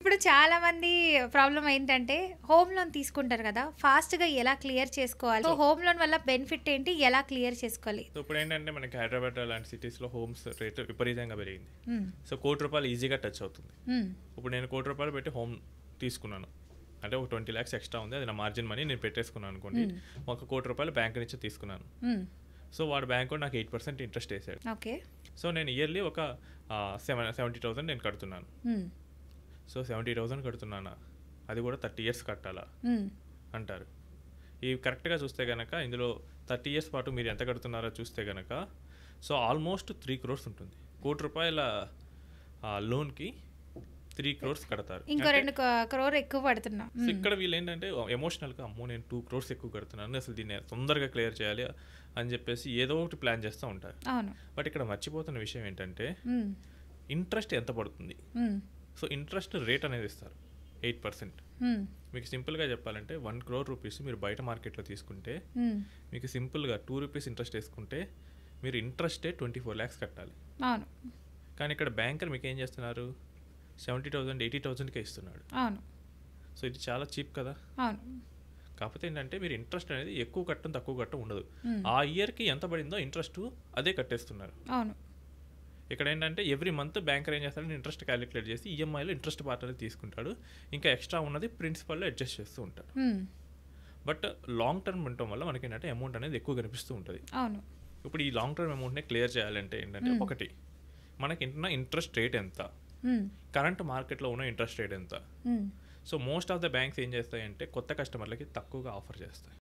ఇప్పుడు చాలామంది ప్రాబ్లమ్ ఏంటంటే హోమ్ లోన్ తీసుకుంటారు కదా, ఫాస్ట్‌గా ఎలా క్లియర్ చేసుకోవాలి? సో, హోమ్ లోన్ వల్ల బెనిఫిట్ ఏంటి? ఎలా క్లియర్ చేసుకోవాలి? సో ఇప్పుడు ఏంటంటే మనకి హైదరాబాద్ లాంటి సిటీస్లో హోమ్స్ రేట్ విపరీతంగా పెరిగింది. హ్మ్. సో ₹1,00,00,000 ఈజీగా టచ్ అవుతుంది. హ్మ్. ఇప్పుడు నేను ₹1,00,00,000 పెట్టి హోమ్ తీసుకున్నాను అంటే ఒక 20 lakhs ఎక్స్ట్రా ఉంది, అది నా మార్జిన్ మనీ నేను పెట్టేసుకున్నాను అనుకోండి. ఒక ₹1,00,00,000 బ్యాంక్ నుంచి తీసుకున్నాను. హ్మ్. సో వాడు బ్యాంక్ నాకు 8% ఇంట్రెస్ట్ వేసాడు. ఓకే. సో నేను ఇయర్లీ ఒక 70,000 నేను కడుతున్నాను. హ్మ్. సో 70,000 కడుతున్నానా, అది కూడా 30 years కట్టాలా హ్మ్. అంటారు. ఇవి కరెక్ట్గా చూస్తే కనుక ఇందులో 30 years పాటు మీరు ఎంత కడుతున్నారో చూస్తే కనుక సో ఆల్మోస్ట్ 3 crores ఉంటుంది. ₹1,00,00,000 లోన్కి 3 crores కడతారు. ఇంకో 2 crore ఎక్కువ పడుతున్నా. సో ఇక్కడ వీళ్ళు ఏంటంటే ఎమోషనల్గా అమ్మో నేను 2 crores ఎక్కువ కడుతున్నాను, అసలు దీన్ని తొందరగా క్లియర్ చేయాలి అని చెప్పేసి ఏదో ఒకటి ప్లాన్ చేస్తూ ఉంటారు. అవును. బట్ ఇక్కడ మర్చిపోతున్న విషయం ఏంటంటే హ్మ్. ఇంట్రెస్ట్ ఎంత పడుతుంది. హ్మ్. సో ఇంట్రెస్ట్ రేట్ అనేది ఇస్తారు 8%. హ్మ్. మీకు సింపుల్గా చెప్పాలంటే 1 crore రూపీస్ మీరు బయట మార్కెట్లో తీసుకుంటే హ్మ్. మీకు సింపుల్గా 2 rupees ఇంట్రెస్ట్ వేసుకుంటే మీరు ఇంట్రెస్టే 24 lakhs కట్టాలి. అవును. కానీ ఇక్కడ బ్యాంకర్ మీకు ఏం చేస్తున్నారు, 70,000 80,000కే ఇస్తున్నాడు. అవును. సో ఇది చాలా చీప్ కదా. అవును. కాకపోతే ఏంటంటే మీరు ఇంట్రెస్ట్ అనేది ఎక్కువ కట్టడం తక్కువ కట్టడం ఉండదు. హ్మ్. ఆ ఇయర్కి ఎంత పడిందో ఇంట్రెస్ట్ అదే కట్టేస్తున్నారు. అవును. ఇక్కడ ఏంటంటే ఎవ్రీ మంత్ బ్యాంకర్ ఏం చేస్తాడు, ఇంట్రెస్ట్ క్యాలిక్యులేట్ చేసి ఈఎంఐలో ఇంట్రెస్ట్ పార్ట్ అనేది తీసుకుంటాడు, ఇంకా ఎక్స్ట్రా ఉన్నది ప్రిన్సిపల్లో అడ్జస్ట్ చేస్తూ ఉంటాడు. హ్మ్. బట్ లాంగ్ టర్మ్ ఉండటం వల్ల మనకి ఏంటంటే అమౌంట్ అనేది ఎక్కువ కనిపిస్తూ ఉంటుంది. అవును. ఇప్పుడు ఈ లాంగ్ టర్మ్ అమౌంట్ని క్లియర్ చేయాలంటే ఏంటంటే ఒకటి మనకి ఇంట్రెస్ట్ రేట్ ఎంత, హ్మ్. కరెంట్ మార్కెట్లో ఉన్న ఇంట్రెస్ట్ రేట్ ఎంత. హ్మ్. So most of the banks ఏం చేస్తాయంటే కొత్త కస్టమర్లకి తక్కువగా ఆఫర్ చేస్తాయి.